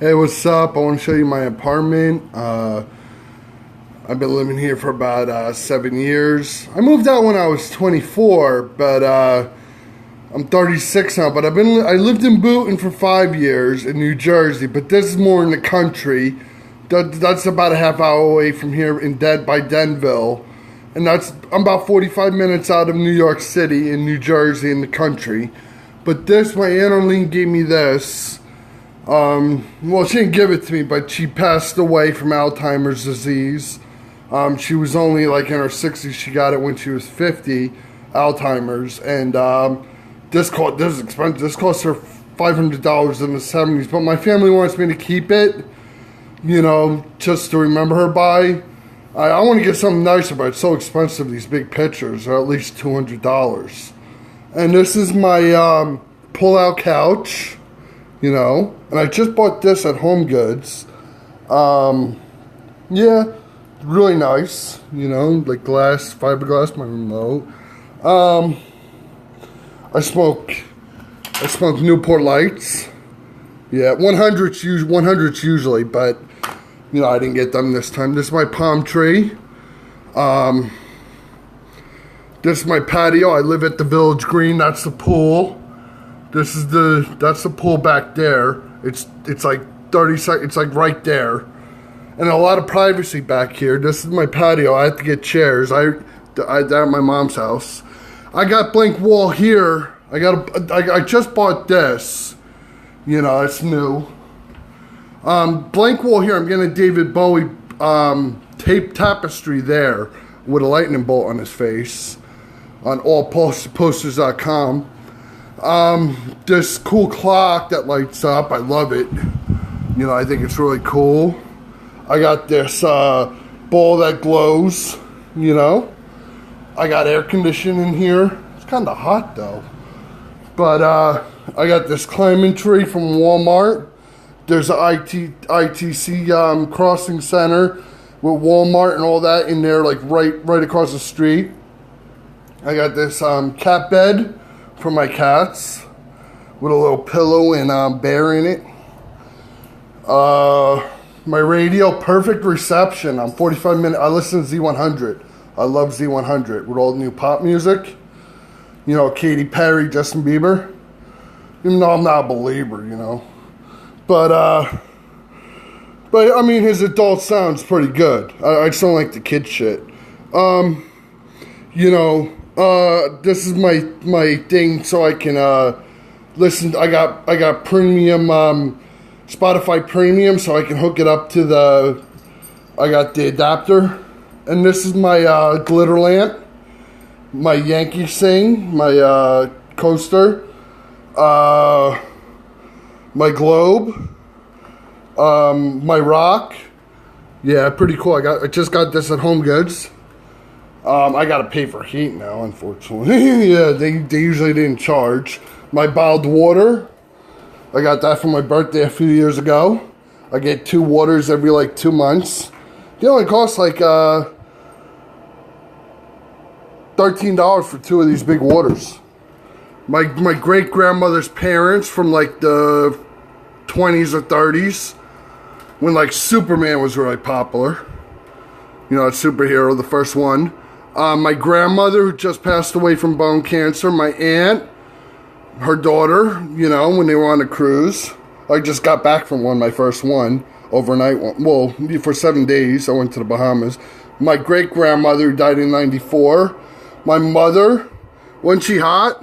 Hey, what's up? I want to show you my apartment. I've been living here for about 7 years. I moved out when I was 24, but I'm 36 now. But I lived in Boonton for 5 years in New Jersey, but this is more in the country. That's about a half hour away from here by Denville, and I'm about 45 minutes out of New York City in New Jersey in the country. But my Aunt Arlene gave me this. Well, she didn't give it to me, but she passed away from Alzheimer's disease. She was only like in her 60s. She got it when she was 50, Alzheimer's. And this is expensive. This cost her $500 in the 70s. But my family wants me to keep it, just to remember her by. I want to get something nicer, but it's so expensive. These big pictures are at least $200. And this is my pull-out couch. And I just bought this at Home Goods. Yeah, really nice, like fiberglass, my remote. I smoke Newport Lights. Yeah, 100's usually, but, I didn't get them this time. This is my palm tree. This is my patio. I live at the Village Green. That's the pool. That's the pool back there. It's like 30 seconds. It's like right there, and a lot of privacy back here. This is my patio. I have to get chairs. I at my mom's house. I got blank wall here. I just bought this. It's new. Blank wall here. I'm getting a David Bowie tape tapestry there with a lightning bolt on his face on allposters.com. This cool clock that lights up, I love it. I think it's really cool. I got this ball that glows, I got air conditioning in here. It's kind of hot though. But I got this climbing tree from Walmart. There's a ITC crossing center with Walmart and all that in there, like right across the street. I got this cat bed for my cats with a little pillow and bear in it. My radio, perfect reception. I'm 45 minutes. I listen to Z100. I love Z100 with all the new pop music. Katy Perry, Justin Bieber. Even though I'm not a believer, But I mean, his adult sounds pretty good. I just don't like the kid shit. This is my thing so I can listen. I got premium Spotify Premium, so I can hook it up to I got the adapter. And this is my glitter lamp, my Yankee Sing, my coaster, my globe, my rock. Yeah, pretty cool. I just got this at Home Goods. I gotta pay for heat now, unfortunately. Yeah, they usually didn't charge. My bottled water, I got that for my birthday a few years ago. I get 2 waters every 2 months. It only costs $13 for 2 of these big waters. My great grandmother's parents from the 20s or 30s, when Superman was really popular. A superhero, the first one. My grandmother, who just passed away from bone cancer. My aunt, her daughter, when they were on a cruise. I just got back from my first one, overnight one. Well, for 7 days, I went to the Bahamas. My great-grandmother, who died in 94. My mother, wasn't she hot?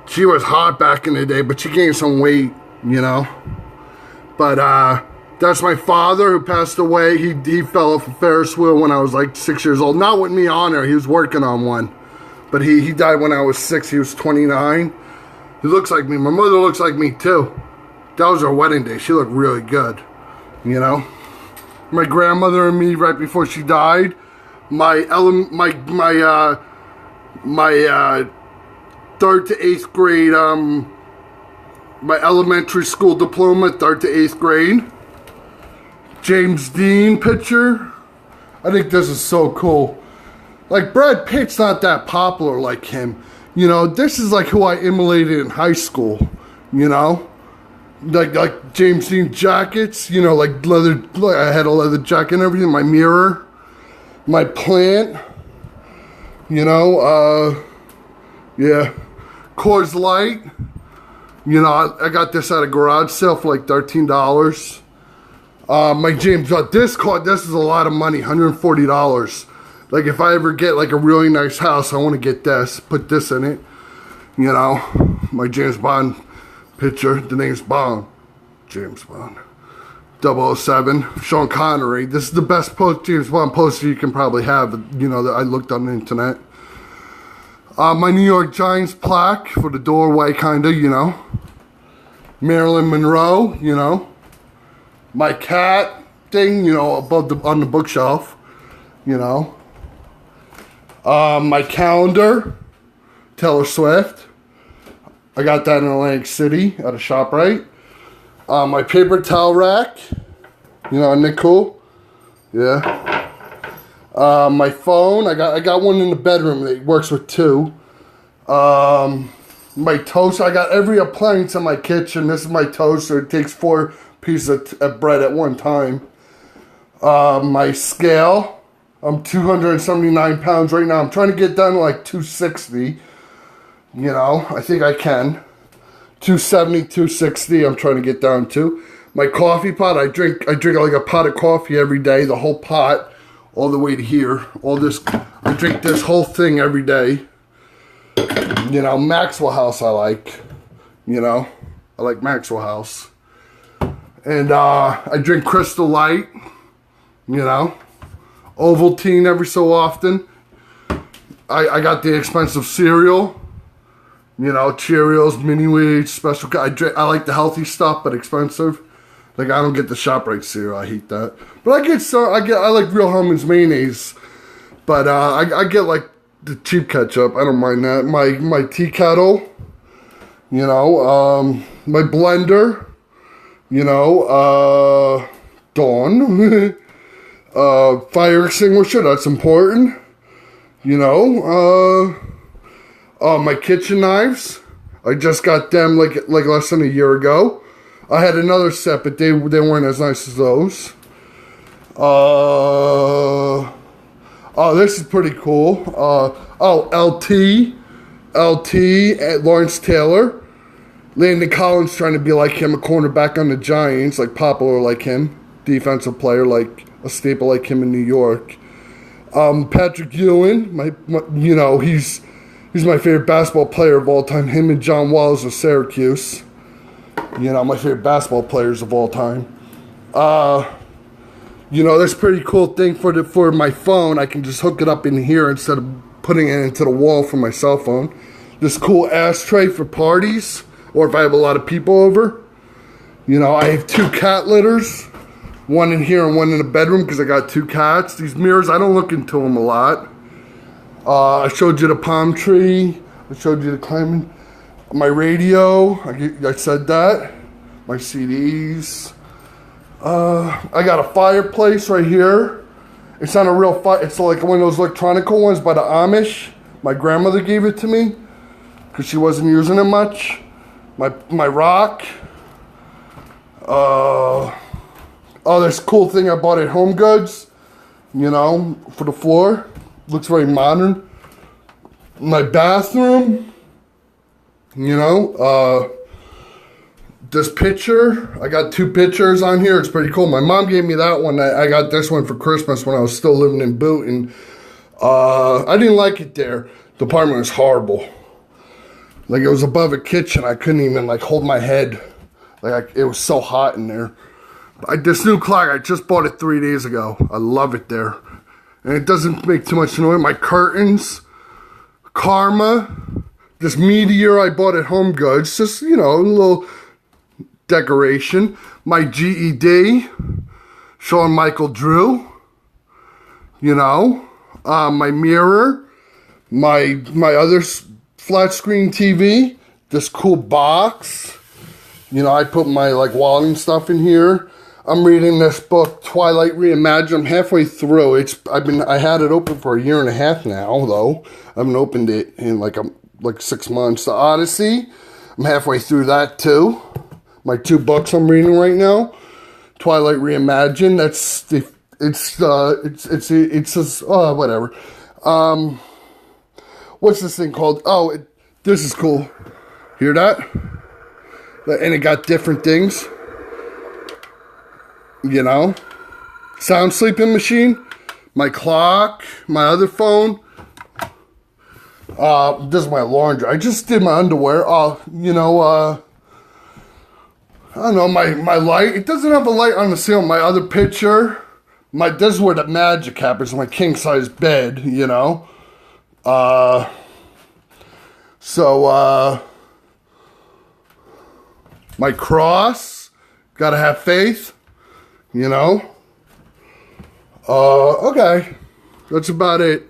She was hot back in the day, but she gained some weight, But, that's my father who passed away. He fell off a Ferris wheel when I was 6 years old. Not with me on there. He was working on one. But he died when I was 6. He was 29. He looks like me. My mother looks like me too. That was our wedding day. She looked really good. My grandmother and me right before she died. My 3rd to 8th grade, my elementary school diploma, 3rd to 8th grade. James Dean picture. I think this is so cool. Brad Pitt's not that popular like him. This is who I emulated in high school. like James Dean jackets, you know, like leather. Like I had a leather jacket and everything. My mirror, my plant, you know, yeah, Coors Light. You know, I got this at a garage sale for like $13. My James Bond, this is a lot of money, $140. Like if I ever get like a really nice house, I want to get this, put this in it. You know, my James Bond picture, the name's Bond. James Bond. 007, Sean Connery. This is the best James Bond poster you can probably have, you know, that I looked on the internet. My New York Giants plaque for the doorway, kinda, you know. Marilyn Monroe, you know. My cat thing, you know, on the bookshelf, you know. My calendar, Taylor Swift. I got that in Atlantic City at a ShopRite. My paper towel rack, you know, isn't it cool? Yeah. My phone, I got one in the bedroom that works with two. My toaster, I got every appliance in my kitchen. This is my toaster. It takes 4 pieces of bread at one time. My scale, I'm 279 pounds right now. I'm trying to get down to like 260. You know, I think I can. 270, 260, I'm trying to get down to. My coffee pot, I drink like a pot of coffee every day, the whole pot, all the way to here. I drink this whole thing every day. You know, Maxwell House I like. You know, I like Maxwell House. And I drink Crystal Light, you know. Ovaltine every so often. I got the expensive cereal. You know, Cheerios, Mini Wheats, Special. I like the healthy stuff, but expensive. Like I don't get the ShopRite cereal. I hate that. But I like Real Hellman's mayonnaise. But I get like the cheap ketchup. I don't mind that. My tea kettle. You know, my blender. You know, Dawn. Fire extinguisher. That's important. You know, my kitchen knives, I just got them like less than a year ago. I had another set, but they weren't as nice as those. Oh, this is pretty cool. LT at Lawrence Taylor. Landon Collins trying to be like him, a cornerback on the Giants, like popular like him, defensive player, like a staple like him in New York. Patrick Ewing, you know, he's my favorite basketball player of all time. Him and John Walls of Syracuse. You know, my favorite basketball players of all time. You know, this pretty cool thing for my phone. I can just hook it up in here instead of putting it into the wall for my cell phone. This cool ashtray for parties, or if I have a lot of people over. You know, I have 2 cat litters. One in here and one in the bedroom because I got 2 cats. These mirrors, I don't look into them a lot. I showed you the palm tree. I showed you the climbing. My radio, I said that. My CDs. I got a fireplace right here. It's not a real fire. It's like one of those electronic ones by the Amish. My grandmother gave it to me because she wasn't using it much. My rock. This cool thing I bought at Home Goods. You know, for the floor. Looks very modern. My bathroom. You know, this picture. I got 2 pictures on here. It's pretty cool. My mom gave me that one. I got this one for Christmas when I was still living in Boonton. I didn't like it there. The apartment was horrible. Like it was above a kitchen. I couldn't even like hold my head. It was so hot in there. This new clock, I just bought it 3 days ago. I love it there. And it doesn't make too much noise. My curtains, Karma, this meteor I bought at Home Goods, just, you know, a little decoration. My GED, showing Michael Drew, you know, my mirror, my other flat screen TV, this cool box. You know, I put my like wallet and stuff in here. I'm reading this book, Twilight Reimagined. I'm halfway through. I had it open for 1.5 years now, though. I haven't opened it in like 6 months. The Odyssey, I'm halfway through that too. my 2 books I'm reading right now. Twilight Reimagined. That's the it's whatever. What's this thing called? Oh, this is cool. Hear that? And it got different things. You know? Sound sleeping machine. My clock. My other phone. This is my laundry. I just did my underwear. You know, I don't know, my light. It doesn't have a light on the ceiling. My other picture. This is where the magic happens. My king size bed, you know. My cross. Gotta have faith, you know. Okay. That's about it.